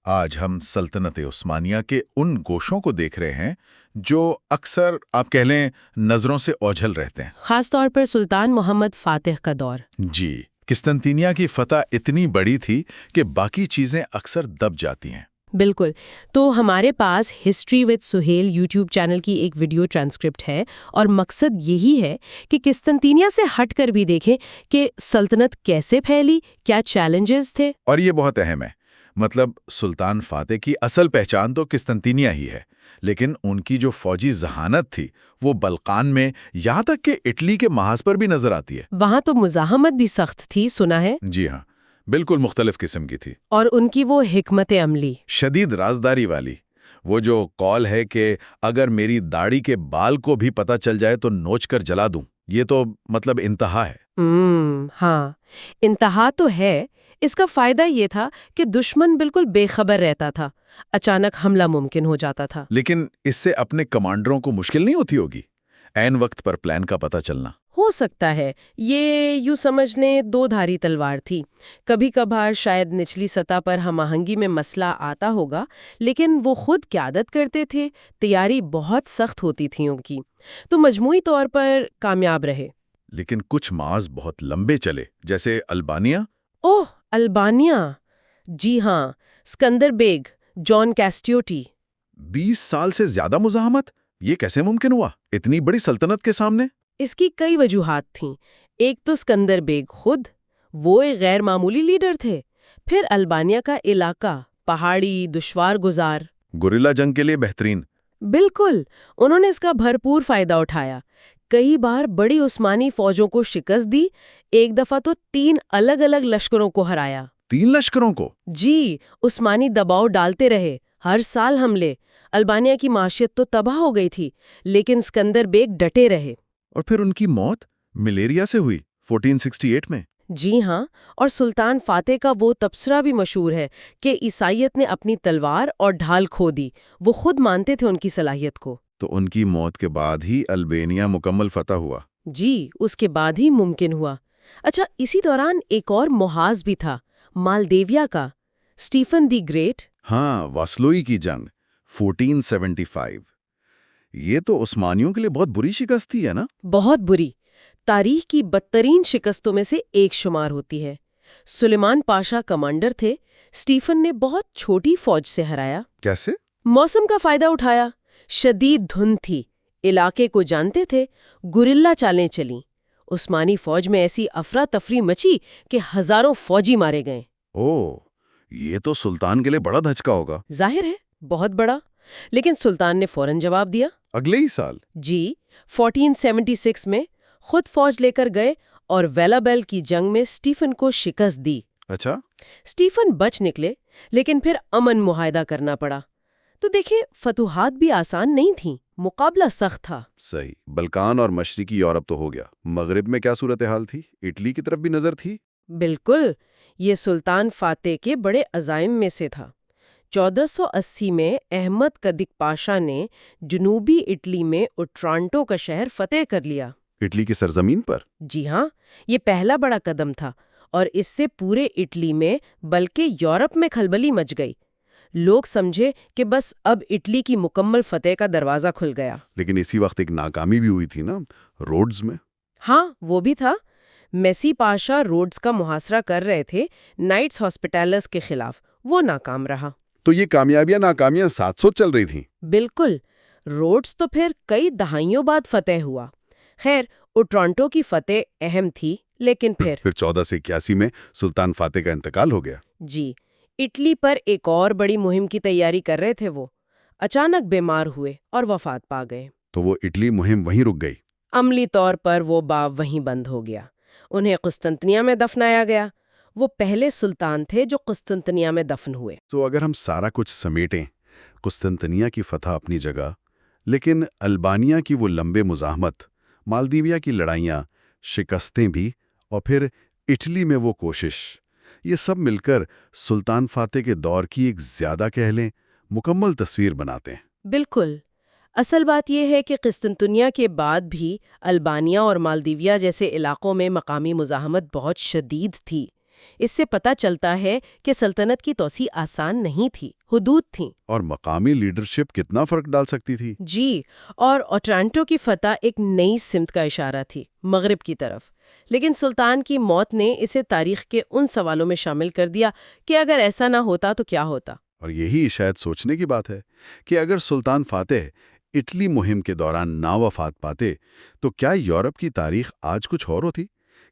آج ہم سلطنت عثمانیہ کے ان گوشوں کو دیکھ رہے ہیں جو اکثر آپ کہہ لیں نظروں سے اوجھل رہتے ہیں۔ خاص طور پر سلطان محمد فاتح کا دور۔ جی، قسطنطنیہ کی فتح اتنی بڑی تھی کہ باقی چیزیں اکثر دب جاتی ہیں۔ بالکل، تو ہمارے پاس history with Sohail YouTube channel کی ایک ویڈیو ٹرانسکرپٹ ہے، اور مقصد یہی ہے کہ قسطنطنیہ سے ہٹ کر بھی دیکھیں کہ سلطنت کیسے پھیلی، کیا چیلنجز تھے۔ اور یہ بہت اہم ہے، مطلب سلطان فاتح کی اصل پہچان تو قسطنطنیہ ہی ہے، لیکن ان کی جو فوجی ذہانت تھی وہ بلقان میں یہاں تک کہ اٹلی کے محاذ پر بھی نظر آتی ہے۔ وہاں تو مزاحمت بھی سخت تھی، سنا ہے۔ جی ہاں، بالکل مختلف قسم کی تھی، اور ان کی وہ حکمت عملی، شدید رازداری والی۔ وہ جو قول ہے کہ اگر میری داڑھی کے بال کو بھی پتہ چل جائے تو نوچ کر جلا دوں، یہ تو مطلب انتہا ہے۔ ہاں، انتہا تو ہے۔ اس کا فائدہ یہ تھا کہ دشمن بالکل بے خبر رہتا تھا، اچانک حملہ ممکن ہو جاتا تھا۔ لیکن اس سے اپنے کمانڈروں کو مشکل نہیں ہوتی ہوگی، عین وقت پر پلان کا پتہ چلنا۔ ہو سکتا ہے، یہ یوں سمجھ لیں دو دھاری تلوار تھی۔ کبھی کبھار شاید نچلی سطح پر ہم آہنگی میں مسئلہ آتا ہوگا، لیکن وہ خود قیادت کرتے تھے، تیاری بہت سخت ہوتی تھی ان کی، تو مجموعی طور پر کامیاب رہے۔ لیکن کچھ معاذ بہت لمبے چلے، جیسے البانیہ۔ اوہ، البانیہ! جی ہاں، اسکندر بیگ، جان کیسٹیوٹی۔ 20 سال سے زیادہ مزاحمت، یہ کیسے ممکن ہوا اتنی بڑی سلطنت کے سامنے؟ اس کی کئی وجوہات تھیں۔ ایک تو اسکندر بیگ خود، وہ ایک غیر معمولی لیڈر تھے۔ پھر البانیہ کا علاقہ، پہاڑی، دشوار گزار، گوریلا جنگ کے لیے بہترین۔ بالکل، انہوں نے اس کا بھرپور فائدہ اٹھایا۔ کئی بار بڑی عثمانی فوجوں کو شکست دی، ایک دفعہ تو 3 الگ الگ لشکروں کو ہرایا۔ 3 لشکروں کو؟ جی، عثمانی دباؤ ڈالتے رہے، ہر سال حملے۔ البانیہ کی معیشت تو تباہ ہو گئی تھی، لیکن اسکندر بیگ ڈٹے رہے۔ اور پھر ان کی موت ملیریا سے ہوئی 1468 میں۔ جی ہاں، اور سلطان فاتح کا وہ تبصرہ بھی مشہور ہے کہ عیسائیت نے اپنی تلوار اور ڈھال کھو دی۔ وہ خود مانتے تھے ان کی صلاحیت کو۔ تو ان کی موت کے بعد ہی البانیہ مکمل فتح ہوا؟ جی، اس کے بعد ہی ممکن ہوا۔ اچھا، اسی دوران ایک اور محاذ بھی تھا، مالدیویا کا، اسٹیفن دی گریٹ۔ ہاں، واسلوئی کی جنگ 1475۔ یہ تو عثمانیوں کے لیے بہت بری شکست تھی، ہے نا؟ بہت بری، تاریخ کی بدترین شکستوں میں سے ایک شمار ہوتی ہے۔ سلیمان پاشا کمانڈر تھے، اسٹیفن نے بہت چھوٹی فوج سے ہرایا۔ کیسے؟ موسم کا فائدہ اٹھایا، شدید دھند تھی، علاقے کو جانتے تھے، گوریلا چالیں چلیں۔ عثمانی فوج میں ایسی افراتفری مچی کہ ہزاروں فوجی مارے گئے۔ اوہ، یہ تو سلطان کے لیے بڑا دھچکا ہوگا۔ ظاہر ہے، بہت بڑا، لیکن سلطان نے فوراً جواب دیا۔ اگلے ہی سال؟ جی، 1476 میں خود فوج لے کر گئے اور ویلابیل کی جنگ میں اسٹیفن کو شکست دی۔ اچھا۔ اسٹیفن بچ نکلے، لیکن پھر امن معاہدہ کرنا پڑا۔ تو دیکھیں، فتوحات بھی آسان نہیں تھیں، مقابلہ سخت تھا۔ صحیح، بلکان اور مشرقی یورپ تو ہو گیا، مغرب میں کیا صورتحال تھی؟ اٹلی کی طرف بھی نظر تھی؟ بالکل، یہ سلطان فاتح کے بڑے عزائم میں سے تھا۔ 1480 میں احمد کدک پاشا نے جنوبی اٹلی میں اوٹرانٹو کا شہر فتح کر لیا۔ اٹلی کی سرزمین پر؟ جی ہاں، یہ پہلا بڑا قدم تھا، اور اس سے پورے اٹلی میں بلکہ یورپ میں کھلبلی مچ گئی۔ لوگ سمجھے کہ بس اب اٹلی کی مکمل فتح کا دروازہ کھل گیا۔ لیکن اسی وقت ایک ناکامی بھی ہوئی تھی نا، روڈز میں۔ ہاں، وہ بھی تھا۔ میسی پاشا روڈز کا محاصرہ کر رہے تھے نائٹس ہاسپٹالرز کے خلاف، وہ ناکام رہا۔ تو یہ کامیابیاں ناکامیاں ساتھ ساتھ چل رہی تھیں؟ بالکل، روڈز تو پھر کئی دہائیوں بعد فتح ہوا۔ خیر، اوٹرانٹو کی فتح اہم تھی، لیکن پھر 1481 میں سلطان فاتح کا انتقال ہو گیا۔ جی، اٹلی پر ایک اور بڑی مہم کی تیاری کر رہے تھے وہ، اچانک بیمار ہوئے اور وفات پا گئے۔ تو وہ اٹلی مہم وہیں رک گئی؟ عملی طور پر وہ باب وہیں بند ہو گیا۔ انہیں قسطنطنیہ میں دفنایا گیا۔ وہ پہلے سلطان تھے جو قسطنطنیہ میں دفن ہوئے۔ تو اگر ہم سارا کچھ سمیٹیں، قسطنطنیہ کی فتح اپنی جگہ، لیکن البانیہ کی وہ لمبے مزاحمت، مالدیویا کی لڑائیاں، شکستیں بھی، اور پھر اٹلی میں وہ کوشش، یہ سب مل کر سلطان فاتح کے دور کی ایک زیادہ کہہ لیں مکمل تصویر بناتے ہیں۔ بالکل، اصل بات یہ ہے کہ قسطنطنیہ کے بعد بھی البانیہ اور مالدیویا جیسے علاقوں میں مقامی مزاحمت بہت شدید تھی۔ اس سے پتہ چلتا ہے کہ سلطنت کی توسیع آسان نہیں تھی، حدود تھیں۔ اور مقامی لیڈرشپ کتنا فرق ڈال سکتی تھی؟ جی، اور اوٹرانٹو کی فتح ایک نئی سمت کا اشارہ تھی، مغرب کی طرف۔ لیکن سلطان کی موت نے اسے تاریخ کے ان سوالوں میں شامل کر دیا کہ اگر ایسا نہ ہوتا تو کیا ہوتا۔ اور یہی شاید سوچنے کی بات ہے کہ اگر سلطان فاتح اٹلی مہم کے دوران ناوفات پاتے تو کیا یورپ کی تاریخ آج کچھ اور ہوتی؟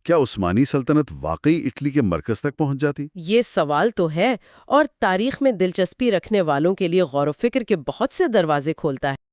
کیا عثمانی سلطنت واقعی اٹلی کے مرکز تک پہنچ جاتی؟ یہ سوال تو ہے، اور تاریخ میں دلچسپی رکھنے والوں کے لیے غور و فکر کے بہت سے دروازے کھولتا ہے۔